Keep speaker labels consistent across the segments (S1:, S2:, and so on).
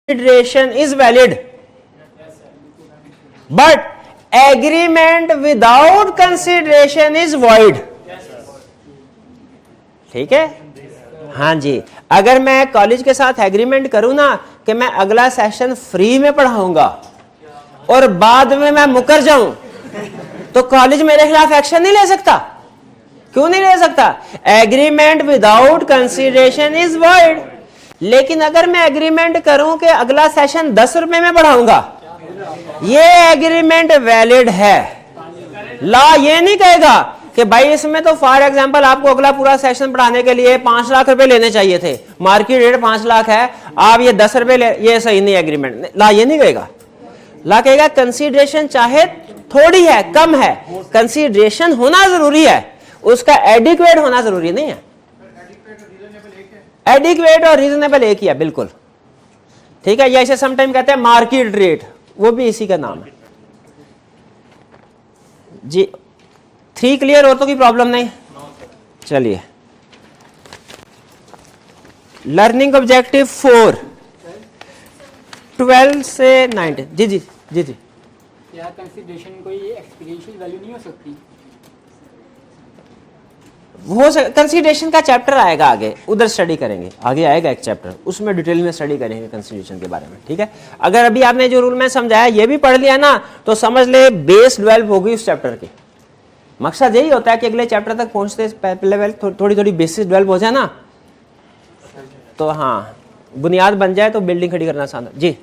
S1: consideration is valid, but agreement without consideration is void. ठीक है, हाँ जी। अगर मैं कॉलेज के साथ एग्रीमेंट करूं ना कि मैं अगला सेशन फ्री में पढ़ाऊंगा और बाद में मैं मुकर जाऊं, तो कॉलेज मेरे खिलाफ एक्शन नहीं ले सकता। क्यों नहीं ले सकता? Agreement without consideration is void. लेकिन अगर मैं एग्रीमेंट करूं कि अगला सेशन 10 रुपए में पढ़ाऊंगा, ये एग्रीमेंट वैलिड है। लॉ ये नहीं कहेगा कि भाई इसमें तो फॉर एग्जांपल आपको अगला पूरा सेशन पढ़ाने के लिए 5 लाख रुपए लेने चाहिए थे, मार्केट रेट 5 लाख है, आप ये 10 रुपए ये सही नहीं एग्रीमेंट। लॉ ये नहीं कहेगा। लॉ कहेगा कंसीडरेशन चाहे थोड़ी है, कम है, कंसीडरेशन होना जरूरी है, उसका एडिक्वेट होना जरूरी नहीं है। एडिक्वेट और रीजनेबल एक ही है, बिल्कुल ठीक है। या इसे समटाइम कहते हैं मार्केट रेट, वो भी इसी का नाम है जी। 3 क्लियर? और तो कोई प्रॉब्लम नहीं? चलिए, लर्निंग ऑब्जेक्टिव 4 12 से 19। जी जी जी जी।
S2: क्या कंसीडरेशन कोई एक्सपीरियंशियल वैल्यू नहीं हो सकती?
S1: कंसीडरेशन का चैप्टर आएगा आगे, उधर स्टडी करेंगे, आगे आएगा एक चैप्टर, उसमें डिटेल में स्टडी करेंगे कंसीडरेशन के बारे में। ठीक है, अगर अभी आपने जो रूल में समझाया ये भी पढ़ लिया ना, तो समझ ले बेस डेवलप होगी उस चैप्टर की। मकसद यही होता है कि अगले चैप्टर तक पहुंचते पहले थोड़ी थोड़ी बेसिस डेवलप हो जाए ना, तो हाँ बुनियाद बन जाए तो बिल्डिंग खड़ी करना आसान है। जी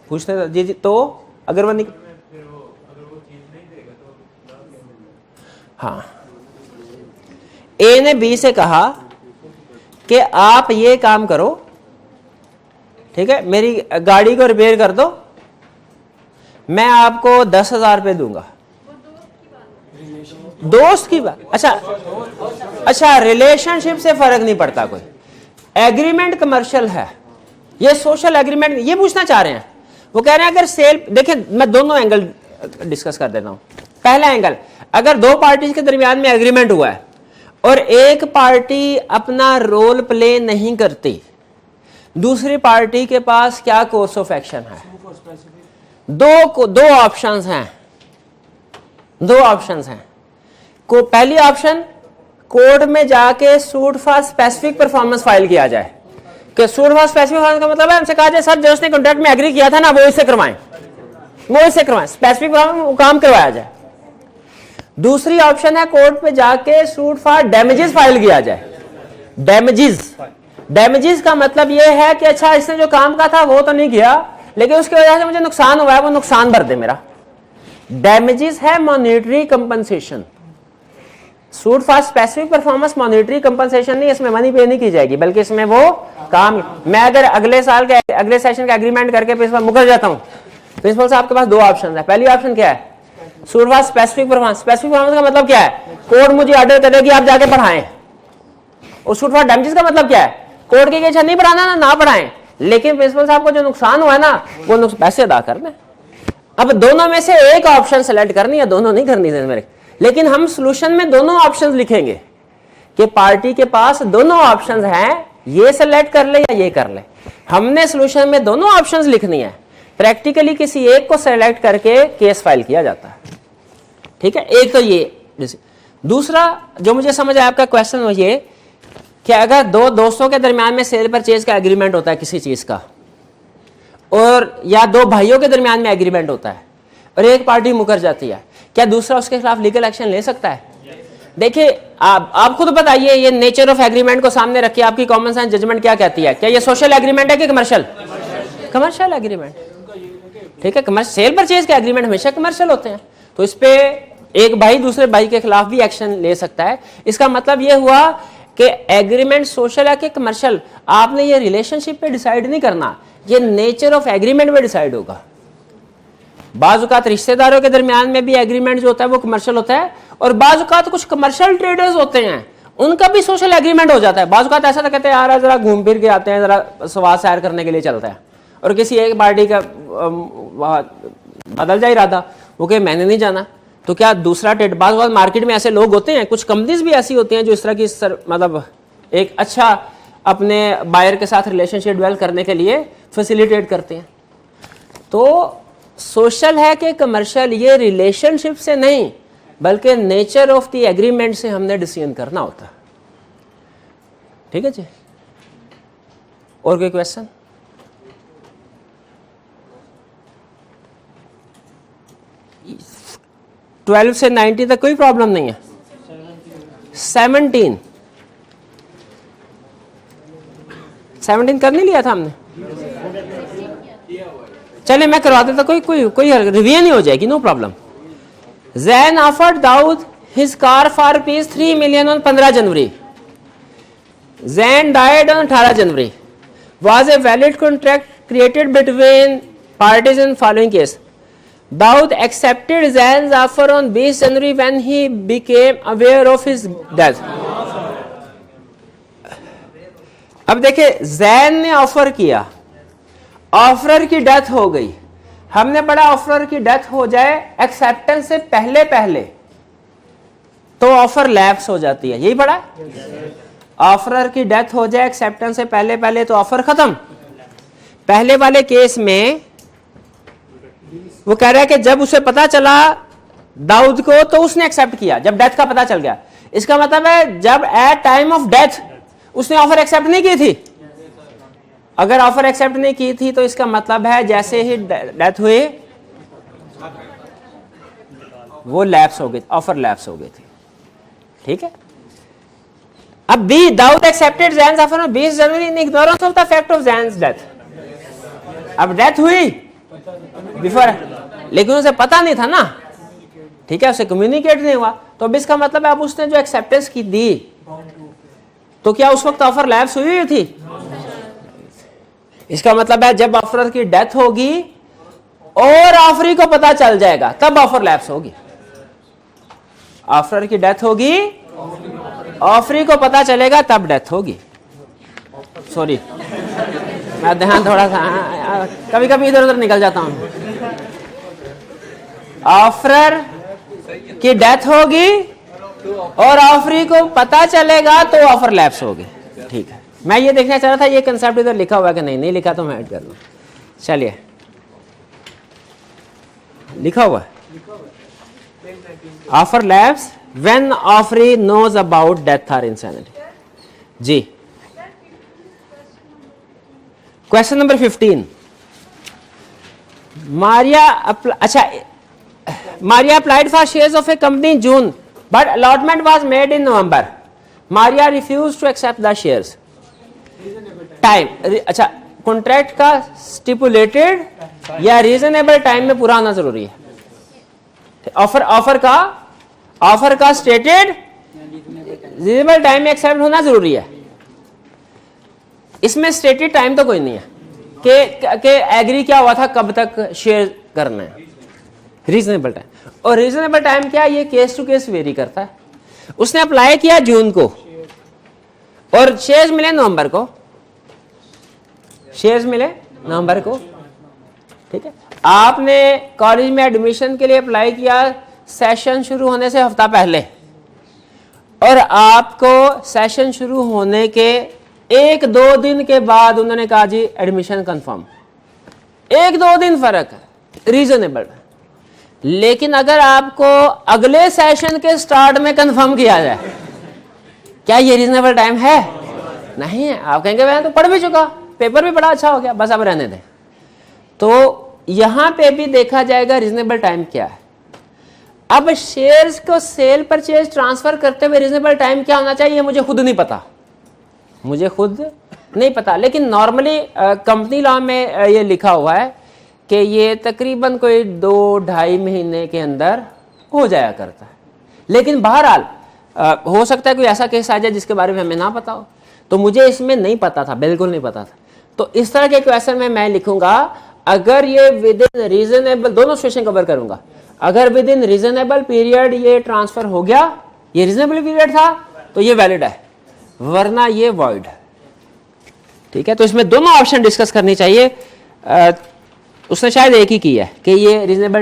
S1: पूछते जी जी। तो अगर वो नहीं, हाँ, ए ने बी से कहा कि आप ये काम करो, ठीक है, मेरी गाड़ी को रिपेयर कर दो, मैं आपको 10,000 रुपये दूंगा। दोस्त की बात, अच्छा रिलेशनशिप से फर्क नहीं पड़ता कोई, एग्रीमेंट कमर्शियल है, ये सोशल एग्रीमेंट। ये पूछना चाह रहे हैं, वो कह रहे हैं अगर सेल, देखिए मैं दोनों एंगल डिस्कस कर देता हूं। पहला एंगल, अगर दो पार्टीज के दरमियान में एग्रीमेंट हुआ है और एक पार्टी अपना रोल प्ले नहीं करती, दूसरी पार्टी के पास क्या कोर्स ऑफ एक्शन है? दो ऑप्शंस हैं। पहली ऑप्शन, कोर्ट में जाके suit for specific performance file किया जाए कि सूट फॉर स्पेसिफिक परफॉर्मेंस का मतलब है हमसे कहा जाए सर जो उसने कॉन्ट्रैक्ट में एग्री किया था ना वो इससे करवाएं, स्पेसिफिक परफॉर्मेंस काम करवाया जाए। दूसरी ऑप्शन है कोर्ट पे जाके सूट फॉर डैमेजेस फाइल किया जाए। डैमेजेस का मतलब यह है कि अच्छा इसने जो काम का था वो तो नहीं किया, लेकिन उसकी वजह से मुझे नुकसान हुआ है, वो नुकसान भर दे मेरा। डैमेजेस है monetary compensation. Suit for specific performance monetary compensation नहीं, इसमें मनी पे नहीं की जाएगी, बल्कि इसमें वो काम, मैं अगर अगले सेशन का एग्रीमेंट करके प्रिंसिपल मुकर जाता हूं, प्रिंसिपल साहब के पास दो ऑप्शन है। पहली ऑप्शन क्या है? Suit for specific performance. Specific performance का मतलब क्या है? कोर्ट मुझे ऑर्डर करेगी आप जाके पढ़ाएं। और सूट फॉर डैमेजेस का मतलब क्या है? कोर्ट की इच्छा नहीं पढ़ाना ना पढ़ाएं, लेकिन प्रिंसिपल साहब को जो नुकसान हुआ है ना वो पैसे अदा कर दें। अब दोनों में से एक ऑप्शन सेलेक्ट करनी है, दोनों नहीं करनी है मेरे, लेकिन हम सॉल्यूशन में दोनों ऑप्शंस लिखेंगे कि पार्टी के पास दोनों ऑप्शंस हैं, ये सेलेक्ट कर ले या ये कर ले। हमने सॉल्यूशन में दोनों ऑप्शंस लिखनी है, प्रैक्टिकली किसी एक को सेलेक्ट करके केस फाइल किया जाता है। ठीक है, एक तो ये। दूसरा जो मुझे समझ आया आपका क्वेश्चन वो ये कि अगर दो दोस्तों के दरमियान में सेल परचेज का एग्रीमेंट होता है किसी चीज का, और या दो भाइयों के दरमियान में एग्रीमेंट होता है और एक पार्टी मुकर जाती है, क्या दूसरा उसके खिलाफ लीगल एक्शन ले सकता है? देखिए आप खुद बताइए, ये नेचर ऑफ एग्रीमेंट को सामने रखिए, आपकी कॉमन सेंस जजमेंट क्या कहती है? क्या ये सोशल एग्रीमेंट है कि कमर्शियल? Commercial agreement. ठीक है, सेल परचेज के एग्रीमेंट हमेशा कमर्शियल होते हैं, तो इस पे एक भाई दूसरे भाई के खिलाफ भी एक्शन ले सकता है। इसका मतलब यह हुआ कि एग्रीमेंट सोशल है कि कमर्शियल, आपने ये रिलेशनशिप पे डिसाइड नहीं करना, ये नेचर ऑफ एग्रीमेंट पे डिसाइड होगा। बाज़ औक़ात रिश्तेदारों के दरमियान में भी एग्रीमेंट जो होता है वो कमर्शियल होता है, और बाज़ औक़ात कुछ कमर्शियल ट्रेडर्स होते हैं उनका भी सोशल एग्रीमेंट हो जाता है। बाज़ औक़ात ऐसा तो कहते हैं यार जरा घूम फिर के आते हैं, जरा सवाद सैर करने के लिए चलता है, और किसी एक पार्टी का बदल जाए इरादा, वो कहे मैंने नहीं जाना, तो क्या दूसरा टेट। बाज़ औक़ात मार्केट में ऐसे लोग होते हैं, कुछ कंपनीज भी ऐसी होती हैं जो इस तरह की मतलब एक अच्छा अपने बायर के साथ रिलेशनशिप डेवलप करने के लिए फैसिलिटेट करते हैं। तो सोशल है कि कमर्शियल, ये रिलेशनशिप से नहीं बल्कि नेचर ऑफ द एग्रीमेंट से हमने डिसीजन करना होता है। ठीक है जी, और कोई क्वेश्चन? ट्वेल्व से 90 तक कोई प्रॉब्लम नहीं है। 17 कर नहीं लिया था हमने? चले मैं करवा देता, कोई रिव्यू नहीं हो जाएगी, no problem. Zayn offered Daud his car for rupees 3 million on 15 January. Zayn died on 18 January. Was a valid contract created between parties in following case. Daud accepted Zayn's offer on 20 January when he became aware of his death. अब देखिए, जैन ने offer किया, offer की death हो गई। हमने पढ़ा offer की डेथ हो जाए एक्सेप्टेंस से पहले पहले तो ऑफर लैप्स हो जाती है, यही पढ़ा। ऑफर की डेथ हो जाए एक्सेप्टेंस से पहले पहले तो ऑफर खत्म। पहले वाले केस में वो कह रहा है कि जब उसे पता चला दाऊद को तो उसने एक्सेप्ट किया, जब डेथ का पता चल गया। इसका मतलब है जब एट टाइम ऑफ डेथ उसने ऑफर एक्सेप्ट नहीं की थी। अगर ऑफर एक्सेप्ट नहीं की थी तो इसका मतलब है जैसे ही डेथ हुई वो लैप्स हो गई, ऑफर लैप्स हो गई थी। ठीक है। अब B Dawood accepted Zain's offer on 20 January in ignorance of the fact of Zain's death. अब डेथ हुई बिफोर, लेकिन उसे पता नहीं था ना, ठीक है, उसे कम्युनिकेट नहीं हुआ। तो अब इसका मतलब है अब उसने जो एक्सेप्टेंस की दी तो क्या उस वक्त ऑफर लैप्स हुई थी? इसका मतलब है जब ऑफर की डेथ होगी और ऑफरी को पता चल जाएगा तब ऑफर लैप्स होगी। ऑफर की डेथ होगी, ऑफरी को पता चलेगा तब डेथ होगी। सॉरी, मैं ध्यान थोड़ा सा कभी कभी इधर उधर निकल जाता हूं। ऑफर की डेथ होगी और ऑफरी को पता चलेगा तो ऑफर लैप्स होगी। ठीक है, मैं ये देखना चाह रहा था ये कंसेप्ट इधर लिखा हुआ है कि नहीं, नहीं लिखा तो मैं ऐड कर दूं। चलिए, लिखा हुआ है offer lapses when offeree knows about death और इंसैनिटी। जी, question number 15। Maria applied for shares of a company in June, but allotment was made in November. Maria refused to accept the shares. Time, अच्छा, contract का stipulated या reasonable time में पूरा होना जरूरी है। ऑफर का स्टेटेड रीजनेबल टाइम में एक्सेप्ट होना जरूरी है। इसमें स्टेटेड टाइम तो कोई नहीं है कि एग्री क्या हुआ था कब तक शेयर करना है। रीजनेबल टाइम, और रीजनेबल टाइम क्या, ये केस टू केस वेरी करता है। उसने अप्लाई किया जून को और शेयर्स मिले नवंबर को, शेयर्स मिले नवंबर को। ठीक है, आपने कॉलेज में एडमिशन के लिए अप्लाई किया सेशन शुरू होने से हफ्ता पहले, और आपको सेशन शुरू होने के 1-2 दिन के बाद उन्होंने कहा जी एडमिशन कंफर्म। 1-2 दिन फर्क है, रीजनेबल। लेकिन अगर आपको अगले सेशन के स्टार्ट में कंफर्म किया जाए, क्या ये रीजनेबल टाइम है? नहीं है। आप कहेंगे मैं तो पढ़ भी चुका, पेपर भी बड़ा अच्छा हो गया, बस अब रहने दें। तो यहां पे भी देखा जाएगा रीजनेबल टाइम क्या है। अब शेयर्स को सेल परचेज ट्रांसफर करते हुए रीजनेबल टाइम क्या होना चाहिए मुझे खुद नहीं पता, मुझे खुद नहीं पता। लेकिन नॉर्मली कंपनी लॉ में ये लिखा हुआ है कि ये तकरीबन कोई 2-2.5 महीने के अंदर हो जाया करता है। लेकिन बहरहाल हो सकता है कोई ऐसा केस आ जाए जिसके बारे में हमें ना पता हो। तो मुझे इसमें नहीं पता था, बिल्कुल नहीं पता था। तो इस तरह के क्वेश्चन में मैं लिखूंगा अगर ये विद इन रीजनेबल, दोनों सिचुएशन कवर करूंगा। अगर विद इन रीजनेबल पीरियड ये ट्रांसफर हो गया, ये रीजनेबल पीरियड था, तो ये वैलिड है, वरना ये वॉइड। ठीक है, तो इसमें दोनों ऑप्शन डिस्कस करनी चाहिए। उसने शायद एक ही की है कि ये रीजनेबल